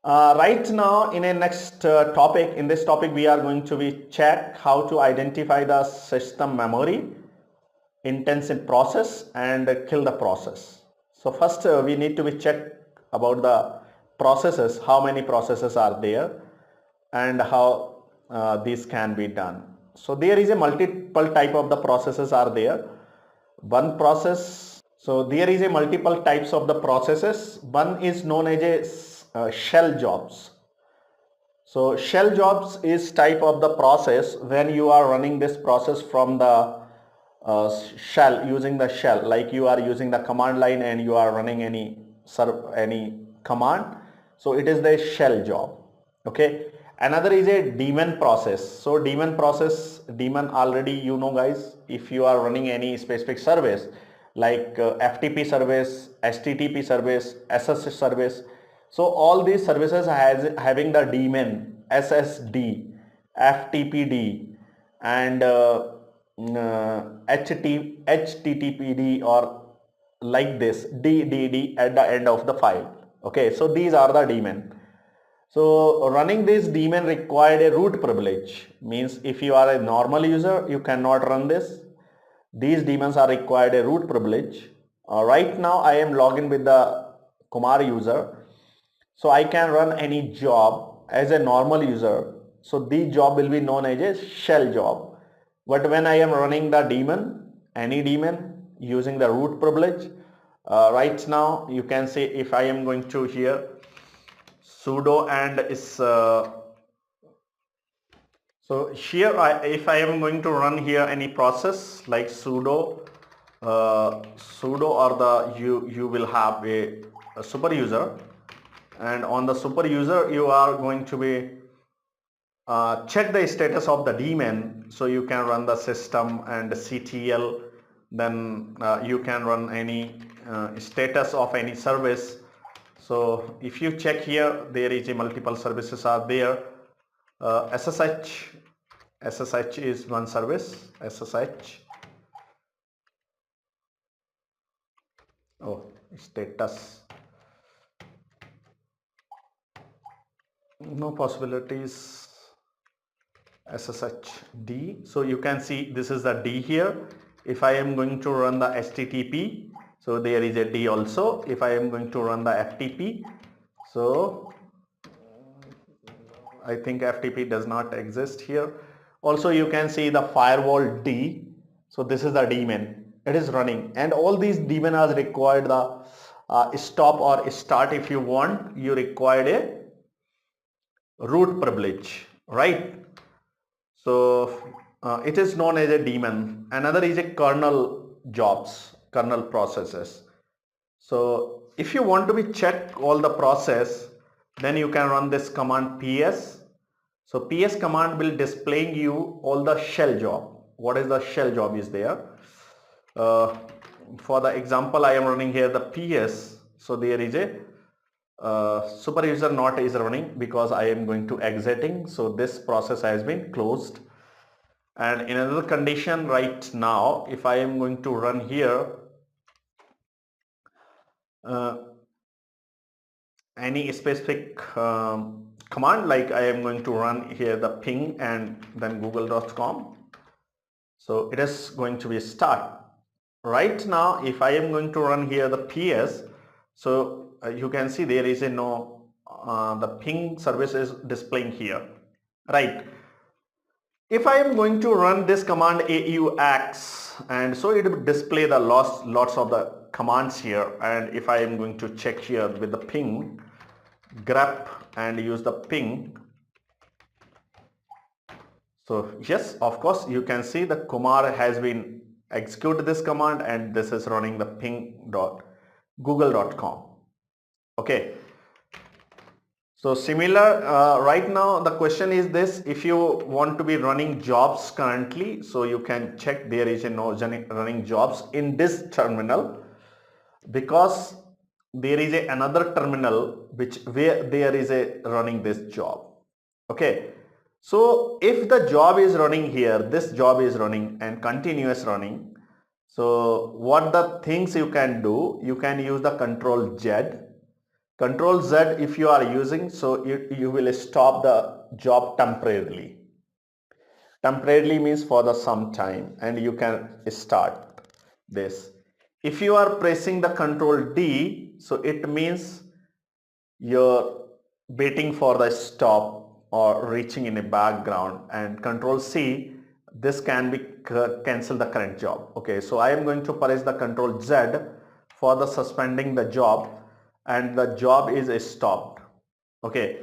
Right now in a next topic, in this topic we are going to be check how to identify the system memory, intensive process and kill the process. So first we need to be check about the processes, how many processes are there and how these can be done. So there is a multiple type of the processes are there. One process, so there is a multiple types of the processes. One is known as a shell jobs. So shell jobs is type of the process when you are running this process from the shell, using the shell, like you are using the command line and you are running any command. So it is the shell job. Okay. Another is a daemon process. So daemon already you know guys, if you are running any specific service like FTP service, HTTP service, SSH service. So all these services has having the daemon, SSD, FTPD and HTTPD or like this DDD at the end of the file. Okay, so these are the daemon. So running this daemon required a root privilege. Means if you are a normal user, you cannot run this. These daemons are required a root privilege. Right now I am logged with the Kumar user. So I can run any job as a normal user. So the job will be known as a shell job. But when I am running the daemon, any daemon using the root privilege, right now you can say if I am going to here sudo and is so here if I am going to run here any process like sudo or the you will have a super user, and on the super user you are going to be check the status of the daemon, so you can run the system and CTL, then you can run any status of any service. So if you check here, there is a multiple services are there. SSH is one service. SSH, oh, status, no possibilities. SSHD, so you can see this is the D here. If I am going to run the HTTP, so there is a D also. If I am going to run the FTP, so I think FTP does not exist here. Also you can see the firewall D. So this is the daemon, it is running, and all these daemon are required the stop or start. If you want, you required a root privilege, right? So it is known as a daemon. Another is a kernel jobs, kernel processes. So if you want to be check all the process, then you can run this command ps. So ps command will displaying you all the shell job. What is the shell job is there? For the example, I am running here the ps. So there is a super user not is running because I am going to exiting. So this process has been closed. And in another condition right now, if I am going to run here any specific command, like I am going to run here the ping and then google.com. So it is going to be start. Right now, if I am going to run here the ps, so you can see there is a no, the ping service is displaying here, right? If I am going to run this command AUX, and so it will display the lots of the commands here, and if I am going to check here with the ping grep and use the ping, so yes, of course you can see the Kumar has been execute this command and this is running the ping.google.com. okay. So similar, right now the question is this: if you want to be running jobs currently, so you can check there is no running jobs in this terminal, because there is another terminal where there is a running this job. Okay, so if the job is running here, this job is running and continuous running, so what the things you can do, you can use the control Z Control Z if you are using, so you will stop the job temporarily. Temporarily means for the some time, and you can start this. If you are pressing the Control D, so it means you're waiting for the stop or reaching in a background, and Control C, this can be cancel the current job. Okay, so I am going to press the Control Z for the suspending the job, and the job is stopped. Okay,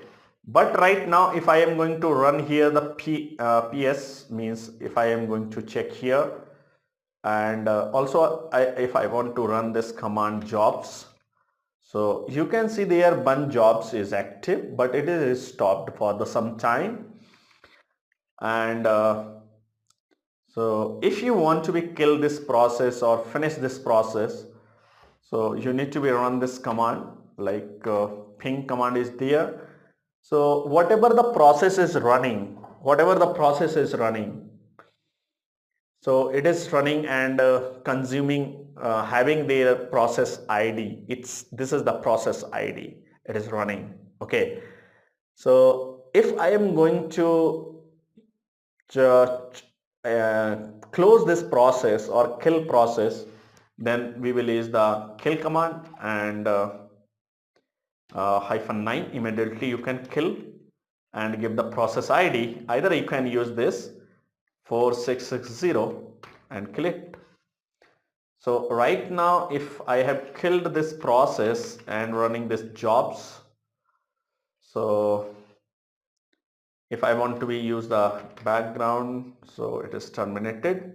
but right now if I am going to run here the PS means if I am going to check here, and also if I want to run this command jobs, so you can see there one jobs is active, but it is stopped for the some time. And so if you want to be kill this process or finish this process, so you need to be run this command like ping command is there. So whatever the process is running, so it is running and consuming, having their process ID. This is the process ID. It is running. Okay. So if I am going to uh, close this process or kill process, then we will use the kill command and -9. Immediately you can kill and give the process ID. Either you can use this 4660 and kill it. So right now if I have killed this process and running this jobs, so if I want to be use the background, so it is terminated.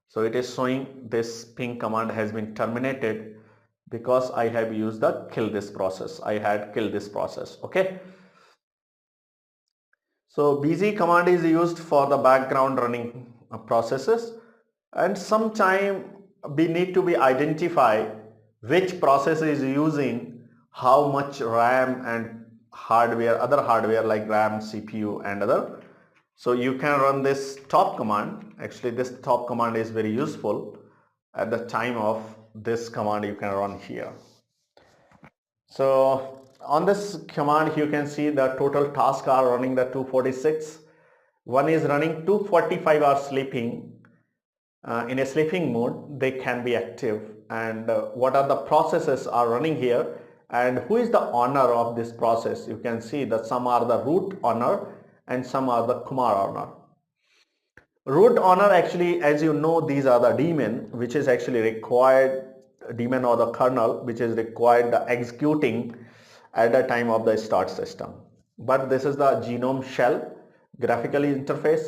So it is showing this ping command has been terminated because I have used the kill this process. I had killed this process. Okay. So BZ command is used for the background running processes, and sometime we need to be identify which process is using how much RAM and hardware, other hardware like RAM, CPU and other. So you can run this top command. Actually this top command is very useful. At the time of this command you can run here. So on this command you can see the total tasks are running the 246. One is running 245 are sleeping. In a sleeping mode they can be active, and what are the processes are running here and who is the owner of this process. You can see that some are the root owner and some are the Kumar owner. Root owner, actually, as you know, these are the daemon which is actually required, daemon or the kernel which is required the executing at the time of the start system. But this is the genome shell graphical interface.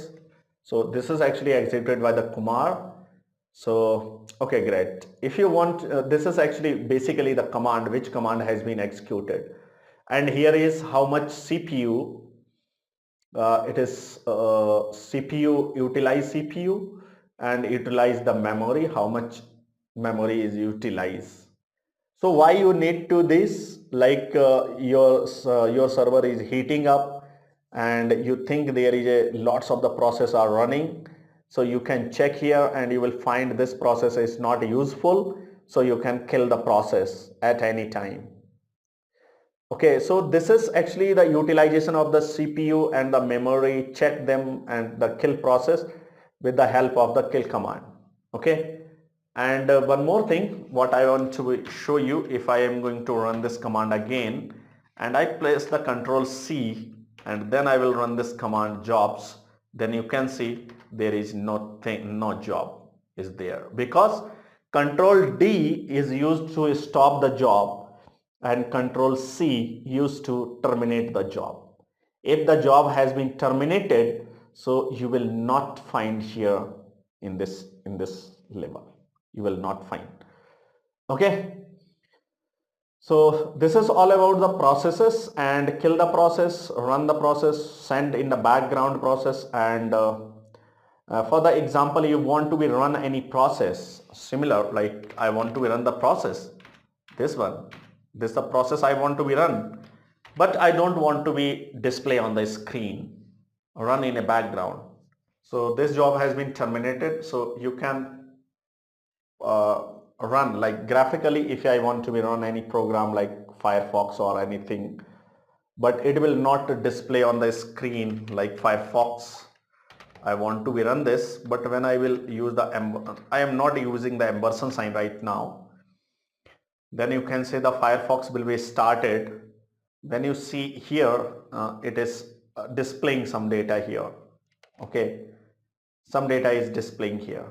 So this is actually executed by the Kumar. So okay, great. If you want, this is actually basically the command, which command has been executed, and here is how much CPU. It is CPU, utilize CPU and utilize the memory, how much memory is utilized. So why you need to this, like your server is heating up and you think there is a lots of the process are running, so you can check here and you will find this process is not useful, so you can kill the process at any time. Okay, so this is actually the utilization of the CPU and the memory, check them and the kill process with the help of the kill command. Okay, and one more thing what I want to show you, if I am going to run this command again and I place the Control C and then I will run this command jobs, then you can see there is no job is there, because Control D is used to stop the job and Control C used to terminate the job. If the job has been terminated, so you will not find here in this level. You will not find. Okay. So this is all about the processes, and kill the process, run the process, send in the background process, and for the example you want to be run any process similar, like I want to run the process, this one. This is the process I want to be run, but I don't want to be display on the screen, run in a background. So this job has been terminated. So you can run like graphically, if I want to be run any program like Firefox or anything, but it will not display on the screen like Firefox. I want to run this, but when I will use I am not using the ampersand sign right now. Then you can say the Firefox will be started. When you see here, it is displaying some data here. Okay, some data is displaying here.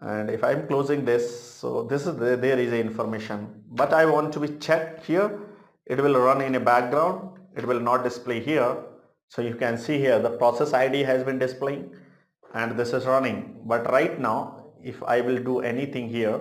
And if I'm closing this, so this is there is a information, but I want to be checked here. It will run in a background. It will not display here. So you can see here the process ID has been displaying and this is running. But right now, if I will do anything here,